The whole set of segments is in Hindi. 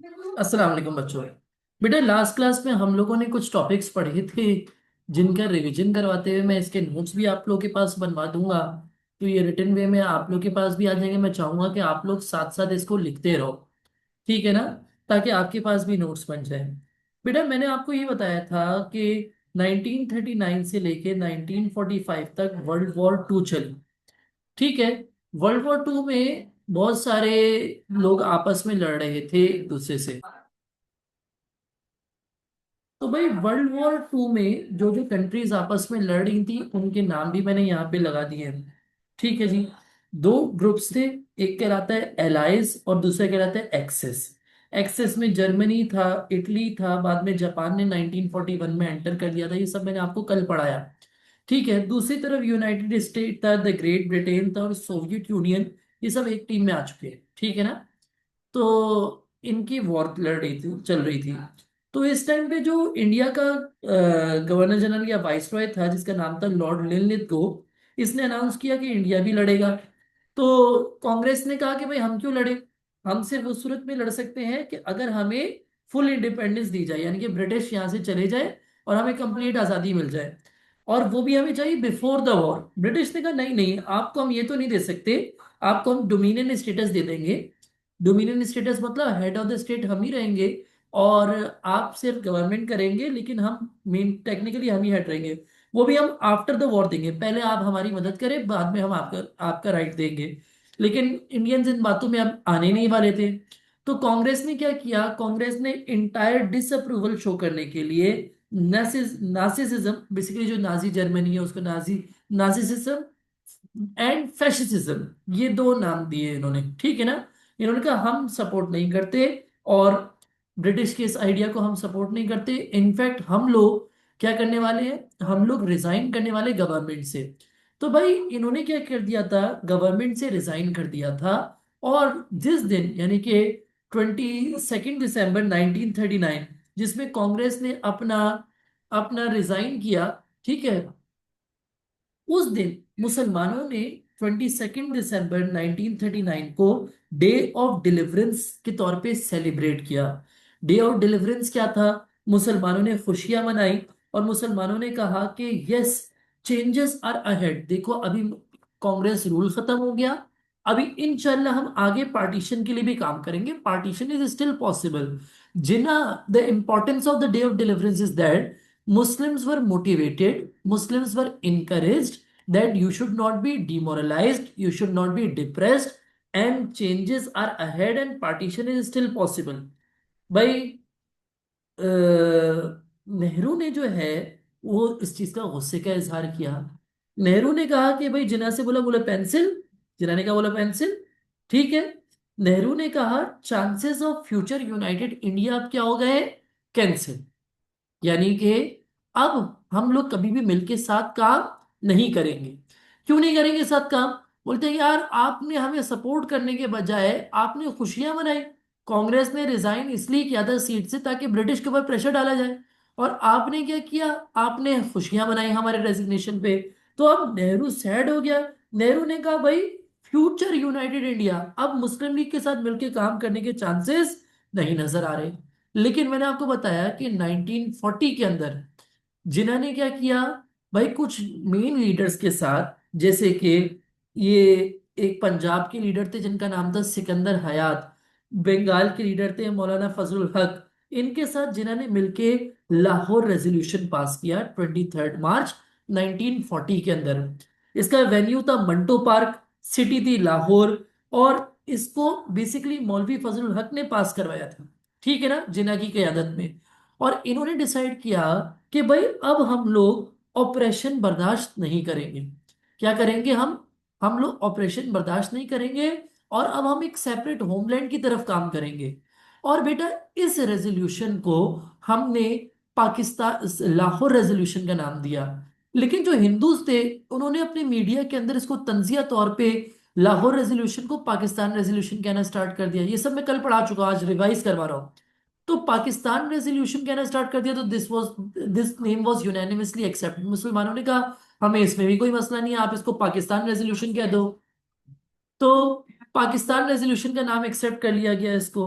अस्सलाम वालेकुम बच्चों। बेटा लास्ट क्लास में हम लोगों ने कुछ टॉपिक्स पढ़े थे जिनका रिवीजन करवाते हुए मैं इसके नोट्स भी आप लोगों के पास बनवा दूंगा। तो ये रिटन वे में आप लोग के पास भी आ जाएंगे। मैं चाहूंगा कि आप लोग साथ साथ इसको लिखते रहो, ठीक है ना, ताकि आपके पास भी नोट्स बन जाए। बेटा मैंने आपको ये बताया था कि 1939 से लेके 1945 तक वर्ल्ड वॉर टू चली, ठीक है। वर्ल्ड वॉर टू में बहुत सारे लोग आपस में लड़ रहे थे एक दूसरे से। तो भाई वर्ल्ड वॉर टू में जो जो कंट्रीज आपस में लड़ रही थी उनके नाम भी मैंने यहाँ पे लगा दिए हैं, ठीक है जी। दो ग्रुप्स थे, एक कहलाता है एलाइज और दूसरा कहलाता है एक्सेस। एक्सेस में जर्मनी था, इटली था, बाद में जापान ने 1941 में एंटर कर लिया था। ये सब मैंने आपको कल पढ़ाया, ठीक है। दूसरी तरफ यूनाइटेड स्टेट था, द ग्रेट ब्रिटेन था और सोवियत यूनियन। ये सब एक टीम में आ चुके हैं, ठीक है ना। तो इनकी वॉर लड़ रही थी, चल रही थी। तो इस टाइम पे जो इंडिया का गवर्नर जनरल या वाइसरॉय था जिसका नाम था लॉर्ड लिनलिथगो, इसने अनाउंस किया कि इंडिया भी लड़ेगा। तो कांग्रेस ने कहा कि भाई हम क्यों लड़े, हम सिर्फ उस सूरत में लड़ सकते हैं कि अगर हमें फुल इंडिपेंडेंस दी जाए, यानी कि ब्रिटिश यहाँ से चले जाए और हमें कंप्लीट आज़ादी मिल जाए, और वो भी हमें चाहिए बिफोर द वॉर। ब्रिटिश ने कहा नहीं नहीं, आपको हम ये तो नहीं दे सकते, आपको हम डोमिनियन स्टेटस दे देंगे। डोमिनियन स्टेटस मतलब हेड ऑफ द स्टेट हम ही रहेंगे और आप सिर्फ गवर्नमेंट करेंगे, लेकिन हम मेन टेक्निकली हम ही हेड रहेंगे। वो भी हम आफ्टर द वॉर देंगे, पहले आप हमारी मदद करें, बाद में हम आपका आपका राइट देंगे। लेकिन इंडियंस इन बातों में अब आने नहीं वाले थे। तो कांग्रेस ने क्या किया, कांग्रेस ने इंटायर डिसअप्रूवल शो करने के लिए नासिसिज्म, बेसिकली जो नाजी जर्मनी है उसको नाजी नासिसिज्म एंड फैशिज्म, ये दो नाम दिए इन्होंने, ठीक है ना। इन्होंने कहा हम सपोर्ट नहीं करते और ब्रिटिश के इस आइडिया को हम सपोर्ट नहीं करते। इनफैक्ट हम लोग क्या करने वाले हैं, हम लोग रिजाइन करने वाले गवर्नमेंट से। तो भाई इन्होंने क्या कर दिया था, गवर्नमेंट से रिजाइन कर दिया था। और जिस दिन यानी कि 22 दिसंबर 1939, जिसमें कांग्रेस ने अपना अपना रिजाइन किया, ठीक है, उस दिन मुसलमानों ने 22 दिसंबर 1939 को डे ऑफ डिलीवरेंस के तौर पे सेलिब्रेट किया। डे ऑफ डिलीवरेंस क्या था, मुसलमानों ने खुशियां मनाई और मुसलमानों ने कहा कि यस, चेंजेस आर अहेड। देखो अभी कांग्रेस रूल खत्म हो गया, अभी इंशाल्लाह हम आगे पार्टीशन के लिए भी काम करेंगे, partition is still possible. Jinnah the importance of the day of deliverance is that Muslims were motivated, Muslims were encouraged that you should not be demoralized, you should not be depressed, and changes are ahead and partition is still possible. भाई नेहरू ने जो है वो इस चीज का गुस्से का इजहार किया। नेहरू ने कहा कि भाई, जिन्ना से बोला, बोला पेंसिल, जिन्ना ने कहा बोला पेंसिल, ठीक है। नेहरू ने कहा chances of future United India अब क्या हो गए, कैंसिल। यानी कि अब हम लोग कभी भी मिलके साथ काम नहीं करेंगे। क्यों नहीं करेंगे साथ काम, बोलते हैं यार आपने हमें सपोर्ट करने के बजाय आपने खुशियां मनाई। कांग्रेस ने रिजाइन इसलिए किया था सीट से ताकि ब्रिटिश के ऊपर प्रेशर डाला जाए, और आपने क्या किया, आपने खुशियां मनाई हमारे रेजिग्नेशन पे। तो अब नेहरू सैड हो गया। नेहरू ने कहा भाई, फ्यूचर यूनाइटेड इंडिया अब मुस्लिम लीग के साथ मिलकर काम करने के चांसेस नहीं नजर आ रहे। लेकिन मैंने आपको बताया कि 1940 के अंदर जिन्होंने क्या किया, भाई कुछ मेन लीडर्स के साथ, जैसे कि ये एक पंजाब के लीडर थे जिनका नाम था सिकंदर हयात, बंगाल के लीडर थे मौलाना फजलुल हक, इनके साथ जिन्होंने मिलके लाहौर रेजोल्यूशन पास किया 23 मार्च 1940 के अंदर। इसका वेन्यू था मंटो पार्क, सिटी थी लाहौर, और इसको बेसिकली मौलवी फजलुल हक ने पास करवाया था, ठीक है ना, जिन्ना की क़यादत में। और इन्होंने डिसाइड किया कि भाई अब हम लोग ऑपरेशन बर्दाश्त नहीं करेंगे। क्या करेंगे हम लोग ऑपरेशन बर्दाश्त नहीं करेंगे, और अब हम एक सेपरेट होमलैंड की तरफ काम करेंगे। और बेटा इस रेजोल्यूशन को हमने पाकिस्तान लाहौर रेजोल्यूशन का नाम दिया। लेकिन जो हिंदूज थे उन्होंने अपने मीडिया के अंदर इसको तंजिया तौर पे लाहौर रेजोल्यूशन को पाकिस्तान रेजोल्यूशन कहना स्टार्ट कर दिया। ये सब मैं कल पढ़ा चुका हूं, आज रिवाइज करवा रहा हूँ। तो पाकिस्तान रेजोल्यूशन कहना स्टार्ट कर दिया, तो this name was unanimously accepted. मुसलमानों ने कहा हमें इसमें भी कोई मसला नहीं है, आप इसको पाकिस्तान रेजोल्यूशन कह दो। तो पाकिस्तान रेजोल्यूशन का नाम एक्सेप्ट कर लिया गया इसको।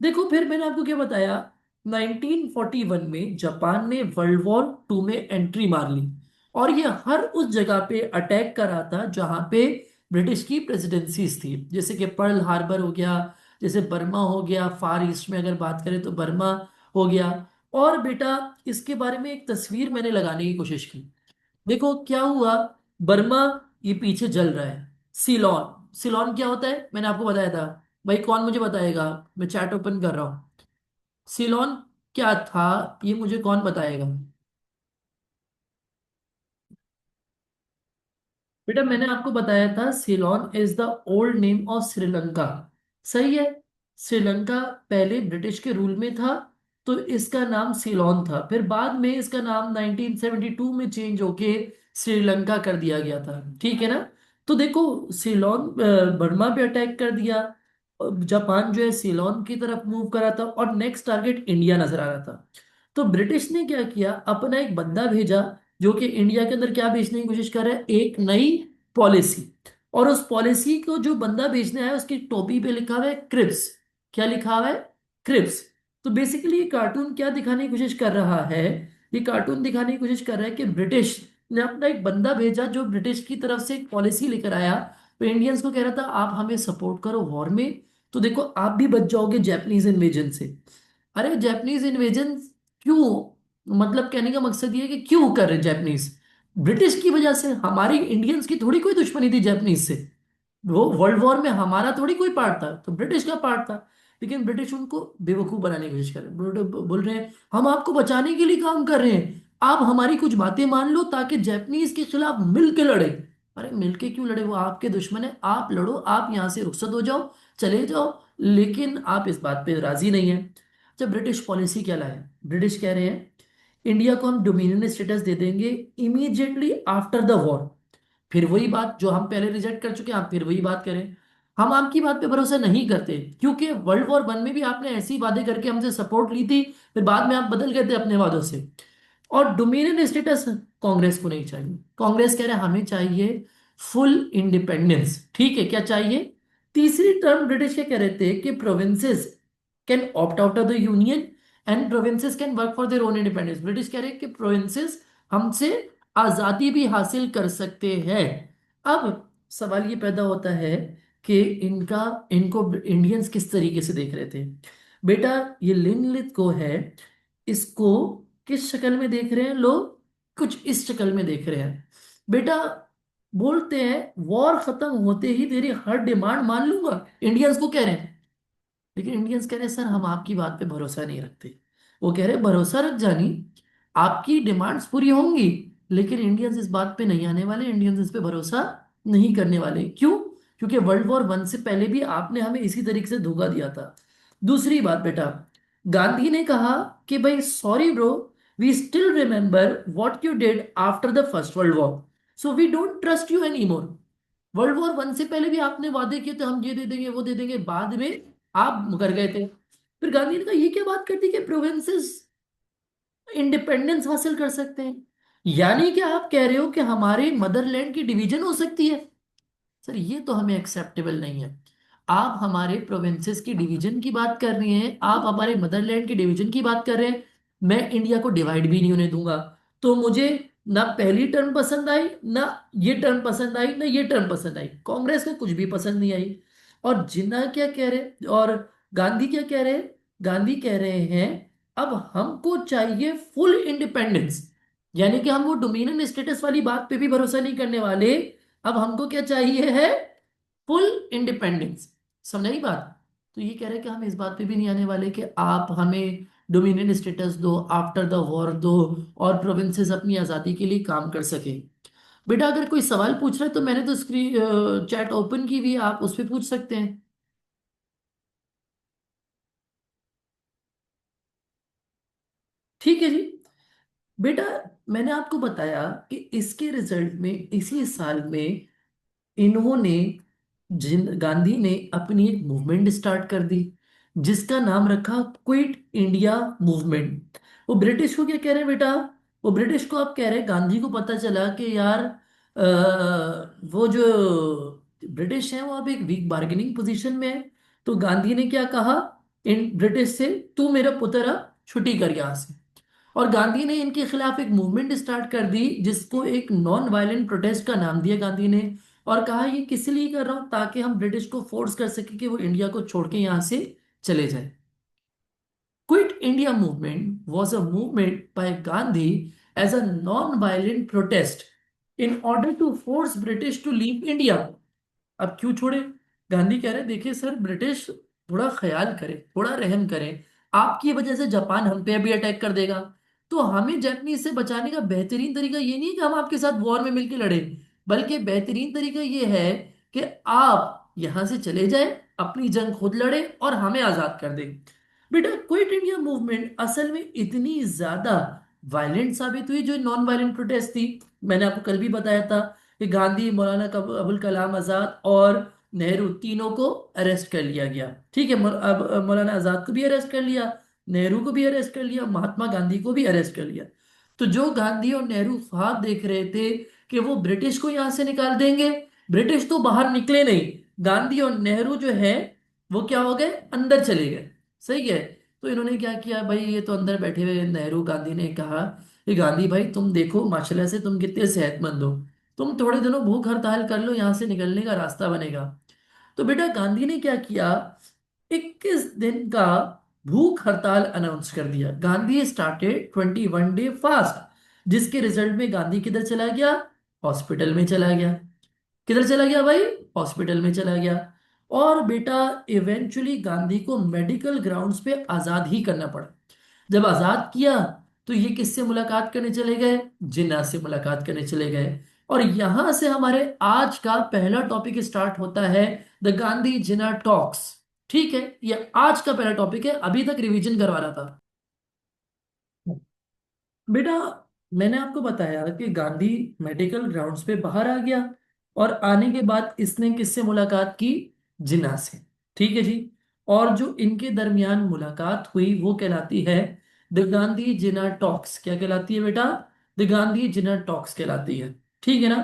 देखो फिर मैंने आपको क्या बताया, 1941 में जापान ने वर्ल्ड वॉर टू में एंट्री मार ली, और ये हर उस जगह पे अटैक करा था जहां पे ब्रिटिश की प्रेसिडेंसीज थी, जैसे कि पर्ल हार्बर हो गया, जैसे बर्मा हो गया, फार ईस्ट में अगर बात करें तो बर्मा हो गया। और बेटा इसके बारे में एक तस्वीर मैंने लगाने की कोशिश की। देखो क्या हुआ, बर्मा ये पीछे जल रहा है। सीलोन, सीलोन क्या होता है मैंने आपको बताया था, भाई कौन मुझे बताएगा, मैं चैट ओपन कर रहा हूँ। सीलोन क्या था, ये मुझे कौन बताएगा। बेटा मैंने आपको बताया था Ceylon is the old name of Sri Lanka, सही है। श्रीलंका पहले ब्रिटिश के रूल में था, तो इसका नाम सीलोन था, फिर बाद में इसका नाम 1972 में चेंज होके श्रीलंका कर दिया गया था, ठीक है ना। तो देखो सीलोन बर्मा पे अटैक कर दिया, जापान जो है सीलोन की तरफ मूव करा था, और नेक्स्ट टारगेट इंडिया नजर आ रहा था। तो ब्रिटिश ने क्या किया, अपना एक बंदा भेजा जो कि इंडिया के अंदर क्या बेचने की कोशिश कर रहा है, एक नई पॉलिसी। और उस पॉलिसी को जो बंदा बेचने आया उसकी टोपी पे लिखा हुआ है क्रिप्स। क्या लिखा हुआ है, क्रिप्स। तो बेसिकली ये कार्टून क्या दिखाने की कोशिश कर रहा है, ये कार्टून दिखाने की कोशिश कर रहा है कि ब्रिटिश ने अपना एक बंदा भेजा जो ब्रिटिश की तरफ से एक पॉलिसी लेकर आया, तो इंडियंस को कह रहा था आप हमें सपोर्ट करो वॉर में, तो देखो आप भी बच जाओगे जैपनीज इन्वेजन से। अरे जैपनीज इन्वेजन क्यों, मतलब कहने का मकसद ये है कि क्यों कर रहे जैपनीज, ब्रिटिश की वजह से। हमारी इंडियंस की थोड़ी कोई दुश्मनी थी जैपनीज से, वो वर्ल्ड वॉर में हमारा थोड़ी कोई पार्ट था, तो ब्रिटिश का पार्ट था। लेकिन ब्रिटिश उनको बेवकूफ बनाने की कोशिश कर रहे हैं, बोल रहे हैं हम आपको बचाने के लिए काम कर रहे हैं, आप हमारी कुछ बातें मान लो ताकि जैपनीज के खिलाफ मिल के लड़े। अरे मिलके क्यों लड़े, वो आपके दुश्मन है, आप लड़ो, आप यहाँ से रुखसत हो जाओ, चले जाओ। लेकिन आप इस बात पे राजी नहीं है। जब ब्रिटिश पॉलिसी क्या लाए, ब्रिटिश कह रहे हैं इंडिया को हम डोमिनियन स्टेटस दे देंगे इमीडिएटली आफ्टर द वॉर। फिर वही बात जो हम पहले रिजेक्ट कर चुके हैं, आप फिर वही बात करें। हम आपकी बात पे भरोसा नहीं करते, क्योंकि वर्ल्ड वॉर वन में भी आपने ऐसी वादे करके हमसे सपोर्ट ली थी, फिर बाद में आप बदल गए थे अपने वादों से। और डोमिनियन स्टेटस कांग्रेस को नहीं चाहिए, कांग्रेस कह रहा है हमें चाहिए फुल इंडिपेंडेंस, ठीक है क्या चाहिए। तीसरी टर्म ब्रिटिश क्या कह रहे थे कि provinces can opt out of the union and provinces can work for their own independence. British कह रहे हैं कि प्रोविंसेस हमसे आजादी भी हासिल कर सकते हैं। अब सवाल ये पैदा होता है कि इनका इनको इंडियंस किस तरीके से देख रहे थे। बेटा ये लिनलित को है, इसको किस शक्ल में देख रहे हैं लोग, कुछ इस शक्ल में देख रहे हैं। बेटा बोलते हैं वॉर खत्म होते ही तेरी हर डिमांड मान लूंगा, इंडियंस को कह रहे हैं। लेकिन इंडियंस कह रहे हैं सर हम आपकी बात पे भरोसा नहीं रखते। वो कह रहे हैं भरोसा रख जानी, आपकी डिमांड्स पूरी होंगी, लेकिन इंडियंस इस बात पे नहीं आने वाले, इंडियंस इस पे भरोसा नहीं करने वाले। क्यों, क्योंकि वर्ल्ड वॉर वन से पहले भी आपने हमें इसी तरीके से धोखा दिया था। दूसरी बात बेटा, गांधी ने कहा कि भाई sorry bro, we still remember what you did after the first world war, so we don't trust you any more. World war one से पहले भी आपने वादे किए थे हम ये दे देंगे वो दे देंगे, बाद में आप मुकर गए थे। फिर गांधी ने कहा ये क्या बात करती कि प्रोविंसेस इंडिपेंडेंस हासिल कर सकते हैं, यानी कि आप कह रहे हो कि हमारे मदरलैंड की डिवीजन हो सकती है। सर ये तो हमें एक्सेप्टेबल नहीं है। आप हमारे प्रोविंसेस की डिवीजन की बात कर रहे हैं, आप हमारे मदरलैंड की डिवीजन की बात कर रहे हैं, मैं इंडिया को डिवाइड भी नहीं होने दूंगा। तो मुझे ना पहली टर्म पसंद आई, ना ये टर्म पसंद आई, ना ये टर्म पसंद आई, कांग्रेस को कुछ भी पसंद नहीं आई। और जिन्ना क्या कह रहे और गांधी क्या कह रहे हैं, गांधी कह रहे हैं अब हमको चाहिए फुल इंडिपेंडेंस, यानी कि हम वो डोमिनियन स्टेटस वाली बात पे भी भरोसा नहीं करने वाले, अब हमको क्या चाहिए है, फुल इंडिपेंडेंस। समझ आई बात। तो ये कह रहे हैं कि हम इस बात पे भी नहीं आने वाले कि आप हमें डोमिनियन स्टेटस दो, आफ्टर द वॉर दो, और प्रोविंसेस अपनी आज़ादी के लिए काम कर सके। बेटा अगर कोई सवाल पूछ रहा है तो मैंने तो स्क्रीन चैट ओपन की हुई है, आप उस पर पूछ सकते हैं। ठीक है जी। बेटा मैंने आपको बताया कि इसके रिजल्ट में इसी साल में इन्होंने जिन गांधी ने अपनी एक मूवमेंट स्टार्ट कर दी जिसका नाम रखा क्विट इंडिया मूवमेंट। वो ब्रिटिश को क्या कह रहे हैं बेटा, वो ब्रिटिश को आप कह रहे हैं गांधी को पता चला कि यार वो जो ब्रिटिश है वो अब एक वीक बार्गेनिंग पोजीशन में है। तो गांधी ने क्या कहा, इन ब्रिटिश से, तू मेरा पुत्र अब छुट्टी कर यहाँ से। और गांधी ने इनके खिलाफ एक मूवमेंट स्टार्ट कर दी, जिसको एक नॉन वायलेंट प्रोटेस्ट का नाम दिया गांधी ने। और कहा ये किस लिए कर रहा हूं, ताकि हम ब्रिटिश को फोर्स कर सके कि वो इंडिया को छोड़ के यहां से चले जाए। Quit India movement was a movement by Gandhi as a non-violent protest in order to force British to leave India। अब क्यों छोड़े? गांधी कह रहे देखिए सर, ब्रिटिश थोड़ा ख्याल करे, थोड़ा रहम करें। आपकी वजह से जापान हम पे भी अटैक कर देगा। तो हमें जापानीज से बचाने का बेहतरीन तरीका ये नहीं है कि हम आपके साथ वॉर में मिलकर लड़े, बल्कि बेहतरीन तरीका ये है कि आप यहां से चले जाएं, अपनी जंग खुद लड़े और हमें आजाद कर दें। बेटा क्विट इंडिया मूवमेंट असल में इतनी ज्यादा वायलेंट साबित हुई, जो नॉन वायलेंट प्रोटेस्ट थी। मैंने आपको कल भी बताया था कि गांधी, मौलाना अबुल कलाम आजाद और नेहरू तीनों को अरेस्ट कर लिया गया। ठीक है, अब मौलाना आजाद को भी अरेस्ट कर लिया, नेहरू को भी अरेस्ट कर लिया, महात्मा गांधी को भी अरेस्ट कर लिया। तो जो गांधी और नेहरू ख्वाब देख रहे थे कि वो ब्रिटिश को यहां से निकाल देंगे, ब्रिटिश तो बाहर निकले नहीं, गांधी और नेहरू जो है वो क्या हो गए, अंदर चले गए। सही है। तो इन्होंने क्या किया भाई, ये तो अंदर बैठे हुए नेहरू, गांधी ने कहा कि गांधी भाई तुम देखो माशाल्लाह से तुम कितने सेहतमंद हो, तुम थोड़े दिनों भूख हड़ताल कर लो, यहां से निकलने का रास्ता बनेगा। तो बेटा गांधी ने क्या किया, 21 दिन का भूख हड़ताल अनाउंस कर दिया। गांधी स्टार्टेड 21 डे फास्ट, जिसके रिजल्ट में गांधी किधर चला गया, हॉस्पिटल में चला गया। किधर चला गया भाई, हॉस्पिटल में चला गया। और बेटा इवेंचुअली गांधी को मेडिकल ग्राउंड्स पे आजाद ही करना पड़ा। जब आजाद किया तो ये किससे मुलाकात करने चले गए, जिन्ना से मुलाकात करने चले गए। और यहां से हमारे आज का पहला टॉपिक स्टार्ट होता है, द गांधी जिन्ना टॉक्स। ठीक है, ये आज का पहला टॉपिक है, अभी तक रिवीजन करवा रहा था। बेटा मैंने आपको बताया कि गांधी मेडिकल ग्राउंड्स पे बाहर आ गया, और आने के बाद इसने किससे मुलाकात की, जिन्ना से। ठीक है जी। और जो इनके दरमियान मुलाकात हुई वो कहलाती है द गांधी जिन्ना टॉक्स। क्या कहलाती है बेटा, द गांधी जिन्ना टॉक्स कहलाती है। ठीक है ना।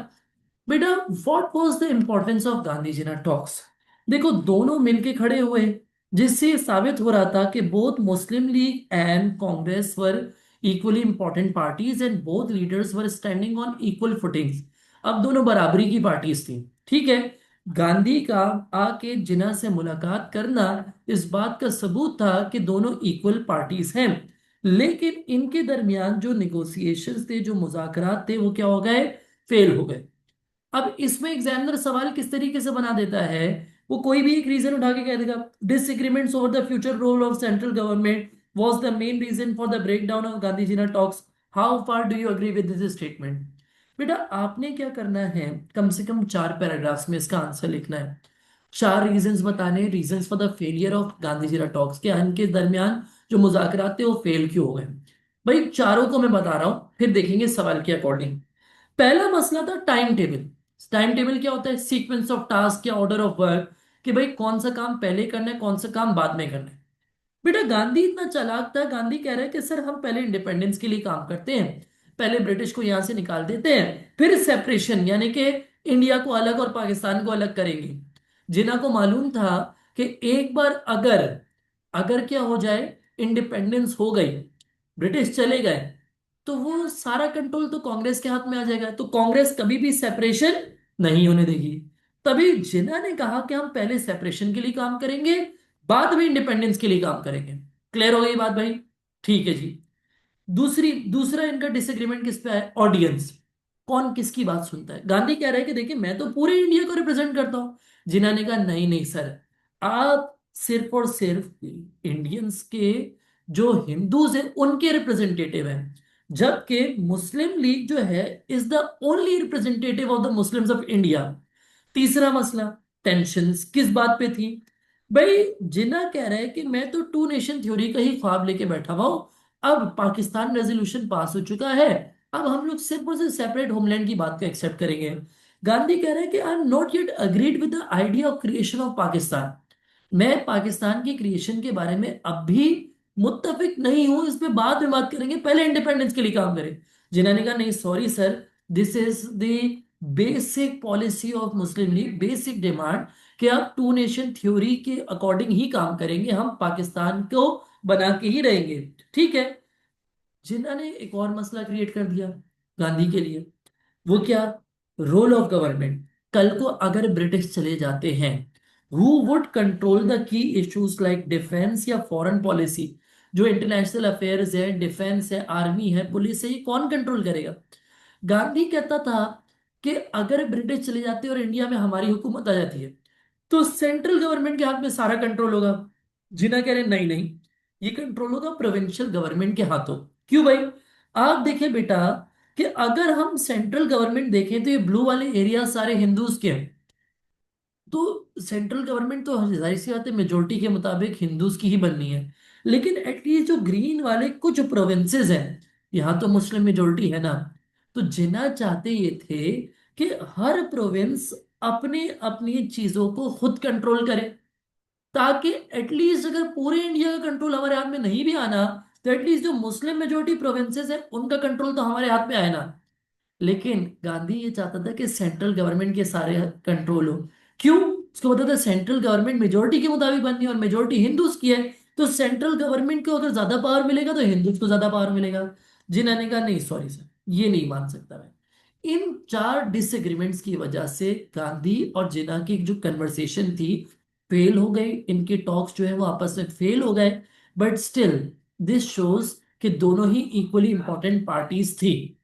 बेटा what was the importance of Gandhi ji ना टॉक्स। देखो दोनों मिलके खड़े हुए, जिससे साबित हो रहा था कि both Muslim league and Congress were equally important parties and both leaders were standing on equal footings. अब दोनों बराबरी की पार्टीज थी। ठीक है। गांधी का आके जिन्ना से मुलाकात करना इस बात का सबूत था कि दोनों इक्वल पार्टीज हैं। लेकिन इनके दरमियान जो निगोसिएशंस थे, जो मुज़ाकरात थे, वो क्या हो गए, फेल हो गए। अब इसमें एग्जामिनर सवाल किस तरीके से बना देता है, वो कोई भी एक रीजन उठा के कह देगा, disagreements over the future role of central government was the main reason for the breakdown of Gandhi ji talks. How far do you agree with this statement. बेटा आपने क्या करना है, कम से कम 4 पैराग्राफ्स में इसका आंसर लिखना है। 4 रीजंस बताने, reasons for the failure of Gandhi ji talks, के इनके दरमियान जो मुज़ाकरात थे वो फेल क्यों हो गए। भाई चारों को मैं बता रहा हूं, फिर देखेंगे सवाल के अकॉर्डिंग। पहला मसला था टाइम टेबल। टाइम टेबल क्या होता है, सीक्वेंस ऑफ टास्क या ऑर्डर ऑफ वर्क, कि भाई कौन सा काम पहले करना है, कौन सा काम बाद में करना है। बेटा गांधी इतना चालाक था, गांधी कह रहा है कि सर हम पहले इंडिपेंडेंस के लिए काम करते हैं, पहले ब्रिटिश को यहां से निकाल देते हैं, फिर सेपरेशन यानी कि इंडिया को अलग और पाकिस्तान को अलग करेंगे। जिन्ना को मालूम था कि एक बार अगर अगर क्या हो जाए, इंडिपेंडेंस हो गई, ब्रिटिश चले गए, तो वो सारा कंट्रोल तो कांग्रेस के हाथ में आ जाएगा, तो कांग्रेस कभी भी सेपरेशन नहीं होने देगी। तभी जिन्ना ने कहा कि हम पहले सेपरेशन के लिए काम करेंगे, बाद में इंडिपेंडेंस के लिए काम करेंगे। क्लियर हो गई बात भाई। ठीक है जी। दूसरा इनका डिसएग्रीमेंट किस पे है, ऑडियंस, कौन किसकी बात सुनता है। गांधी कह रहे हैं कि देखिए मैं तो पूरे इंडिया को रिप्रेजेंट करता हूं। जिन्ना ने कहा नहीं नहीं सर, आप सिर्फ और सिर्फ इंडियंस के जो हिंदूज हैं उनके रिप्रेजेंटेटिव हैं, जबकि मुस्लिम लीग जो है is the only representative of the Muslims of India. तीसरा मसला, टेंशन्स किस बात पे थी। भाई जिन्ना कह रहा है कि मैं तो टू नेशन थ्योरी का ही ख्वाब लेके बैठा हुआ हूं, अब पाकिस्तान रेजोल्यूशन पास हो चुका है, अब हम लोग सिर्फ और सिर्फ सेपरेट होमलैंड की बात को एक्सेप्ट करेंगे। गांधी कह रहे हैं कि I am not yet agreed with the idea of creation of Pakistan. मैं पाकिस्तान की क्रिएशन के बारे में अब भी मुत्तफिक नहीं हूं, इस पे बाद में बात करेंगे, पहले इंडिपेंडेंस के लिए काम करें। जिन्होंने ने कहा नहीं sorry sir, this is the basic policy of Muslim league, basic demand कि आप टू नेशन थ्योरी के अकॉर्डिंग ही काम करेंगे, हम पाकिस्तान को बना के ही रहेंगे। ठीक है। जिन्ना ने एक और मसला क्रिएट कर दिया गांधी के लिए। वो क्या? Role of government. कल को अगर ब्रिटिश चले जाते हैं, who would control the key issues like defence या फॉरेन पॉलिसी? जो इंटरनेशनल अफेयर्स है, डिफेंस है, आर्मी है, पुलिस है, ये कौन कंट्रोल करेगा? गांधी कहता था कि अगर ब्रिटिश चले जाते हैं और इंडिया में हमारी हुकूमत आ जाती है, तो सेंट्रल गवर्नमेंट के हाथ में सारा कंट्रोल होगा। जिन्ना कह रहे नहीं नहीं, ये कंट्रोल होगा प्रोविंशियल गवर्नमेंट के हाथों। क्यों भाई? आप देखें बेटा, कि अगर हम सेंट्रल गवर्नमेंट देखें तो ये ब्लू वाले एरिया सारे हिंदूज के हैं। तो सेंट्रल गवर्नमेंट तो जाहिर सी बात है मेजोरिटी के मुताबिक हिंदूज की ही बननी है। लेकिन एटलीस्ट जो ग्रीन वाले कुछ प्रोविंसेस हैं, यहाँ तो मुस्लिम मेजोरिटी है ना। तो जिन्ना चाहते ये थे कि हर प्रोविंस अपने अपनी चीजों को खुद कंट्रोल करे, ताकि एटलीस्ट अगर पूरे इंडिया का कंट्रोल हमारे हाथ में नहीं भी आना, तो एटलीस्ट जो मुस्लिम मेजोरिटी प्रोविंसेस है उनका कंट्रोल तो हमारे हाथ में आए ना। लेकिन गांधी ये चाहता था कि सेंट्रल गवर्नमेंट के सारे कंट्रोल हो। क्यों? उसको पता था सेंट्रल गवर्नमेंट मेजोरिटी के मुताबिक बननी है और मेजोरिटी हिंदूज की है। तो सेंट्रल गवर्नमेंट को अगर ज्यादा पावर मिलेगा तो हिंदूज को ज्यादा पावर मिलेगा। जिन्होंने कहा नहीं सॉरी सर, ये नहीं मान सकता मैं। इन चार डिसएग्रीमेंट्स की वजह से गांधी और जिन्ना की जो कन्वर्सेशन थी फेल हो गई, इनके टॉक्स जो है वो आपस में फेल हो गए। बट स्टिल दिस शोज कि दोनों ही इक्वली इंपॉर्टेंट पार्टीज थी।